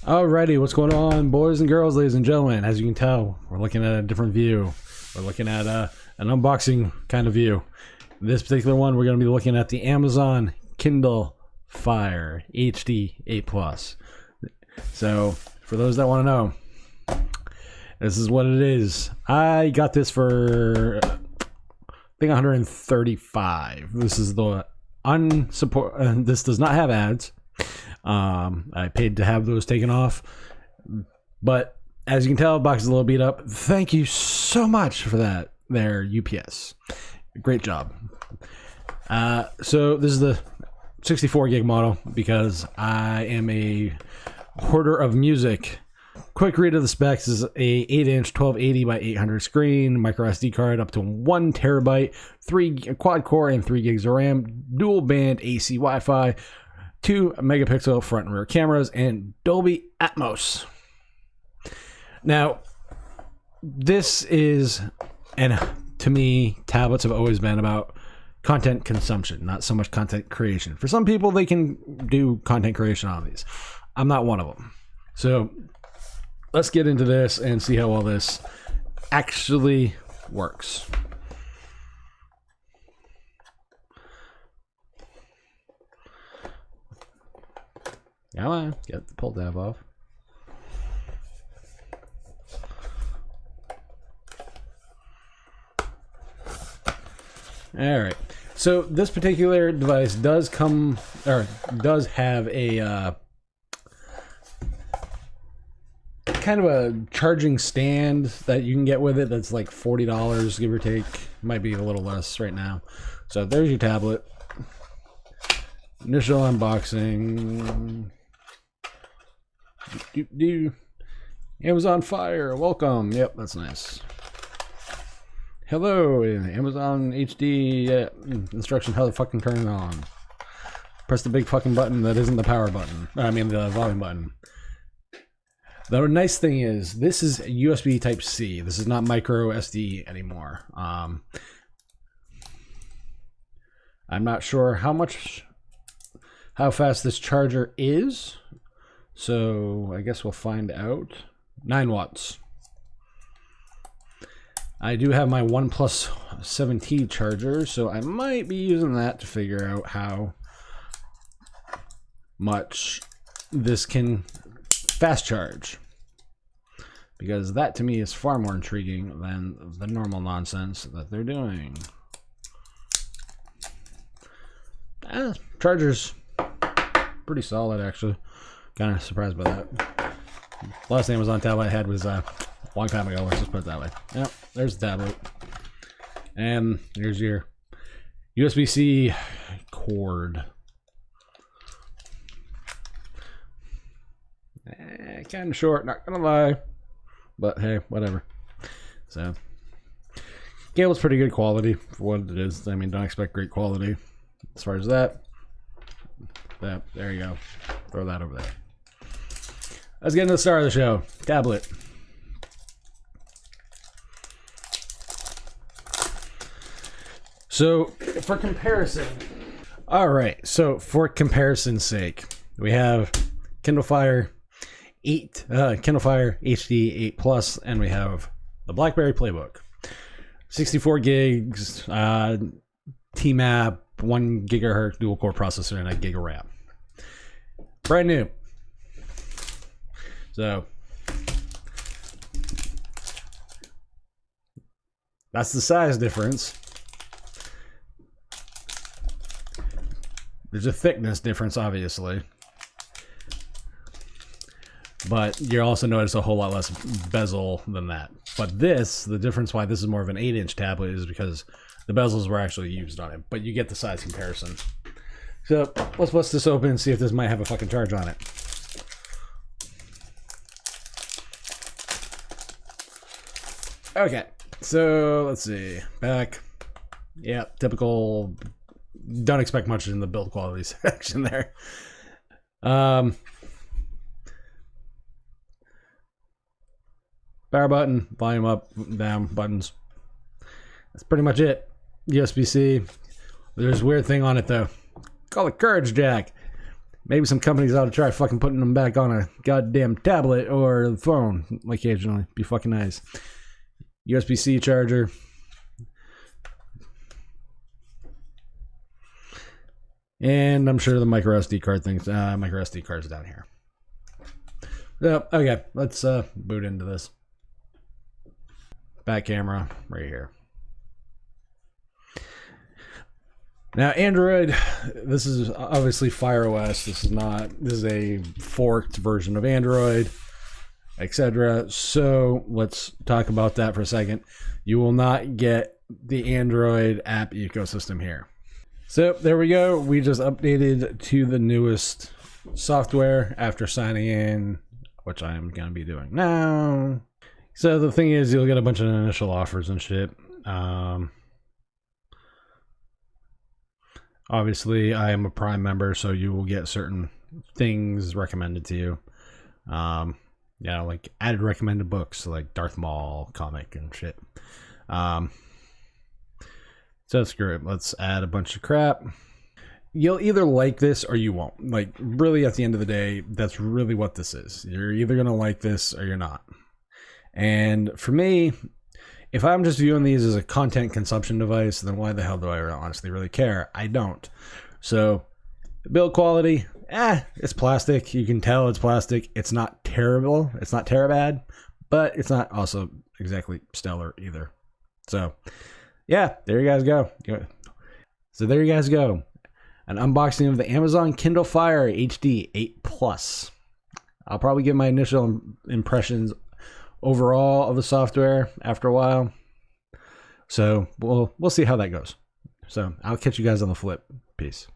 Alrighty, what's going on, boys and girls, ladies and gentlemen? As you can tell, we're looking at a different view. We're looking at an unboxing kind of view. In this particular one, we're going to be looking at the Amazon Kindle Fire HD 8 Plus. So, for those that want to know, this is what it is. I got this for, I think, $135. This is the unsupported. This does not have ads. I paid to have those taken off, but as you can tell, the box is a little beat up. Thank you so much for that there, UPS. Great job. So this is the 64 gig model because I am a hoarder of music. Quick read of the specs is a 8-inch 1280 by 800 screen, micro SD card up to 1 terabyte, 3 quad core and 3 gigs of RAM, dual band AC Wi-Fi, 2 megapixel front and rear cameras, and Dolby Atmos. Now, this is, and to me, tablets have always been about content consumption, not so much content creation. For some people, they can do content creation on these. I'm not one of them. So let's get into this and see how all this actually works. Come on, get the pull tab off. All right. So this particular device does come, or does have a kind of a charging stand that you can get with it. That's like $40, give or take. Might be a little less right now. So there's your tablet. Initial unboxing. Amazon Fire, welcome. Yep, that's nice. Hello, Amazon HD instruction how to fucking turn it on. Press the big fucking button that isn't the power button. I mean the volume button. The nice thing is this is USB Type C. This is not micro SD anymore. I'm not sure how fast this charger is. So I guess we'll find out. 9 watts. I do have my OnePlus 7T charger, so I might be using that to figure out how much this can fast charge. Because that to me is far more intriguing than the normal nonsense that they're doing. Charger's pretty solid actually. Kind of surprised by that. Last Amazon tablet I had was a long time ago. Let's just put it that way. Yep, there's the tablet. And here's your USB-C cord. Kind of short, not gonna lie. But hey, whatever. So, cable's pretty good quality for what it is. I mean, don't expect great quality as far as that. There you go. Throw that over there. Let's get into the star of the show. Tablet. So, for comparison. Alright, so for comparison's sake, we have Kindle Fire Kindle Fire HD 8 Plus, and we have the BlackBerry Playbook. 64 gigs, TMAP, 1 gigahertz dual core processor, and a gig of RAM. Brand new. So that's the size difference. There's a thickness difference, obviously. But you also notice a whole lot less bezel than that. But this, the difference why this is more of an 8-inch tablet is because the bezels were actually used on it. But you get the size comparison. So let's bust this open and see if this might have a fucking charge on it. Okay, so let's see. Back. Yeah, typical. Don't expect much in the build quality section there. Power button, volume up, down buttons. That's pretty much it. USB-C. There's a weird thing on it though. Call it Courage Jack. Maybe some companies ought to try fucking putting them back on a goddamn tablet or phone occasionally. Be fucking nice. USB-C charger. And I'm sure the micro SD card things, micro SD card's down here. So, okay, let's boot into this. Back camera right here. Now, Android, this is obviously Fire OS. This is a forked version of Android, etc. So let's talk about that for a second. You will not get the Android app ecosystem here. So there we go. We just updated to the newest software after signing in, which I am going to be doing now. So the thing is, you'll get a bunch of initial offers and shit. Obviously, I am a Prime member, so you will get certain things recommended to you. Yeah, like added recommended books, like Darth Maul comic and shit. So screw it. Let's add a bunch of crap. You'll either like this or you won't. Like, really, at the end of the day, that's really what this is. You're either going to like this or you're not. And for me, if I'm just viewing these as a content consumption device, then why the hell do I honestly really care? I don't. So, build quality, it's plastic. You can tell it's plastic. It's not terrible. It's not bad, but it's not also exactly stellar either. So, yeah, there you guys go. So there you guys go. An unboxing of the Amazon Kindle Fire HD 8 Plus. I'll probably give my initial impressions overall of the software after a while. So we'll see how that goes. So I'll catch you guys on the flip. Peace.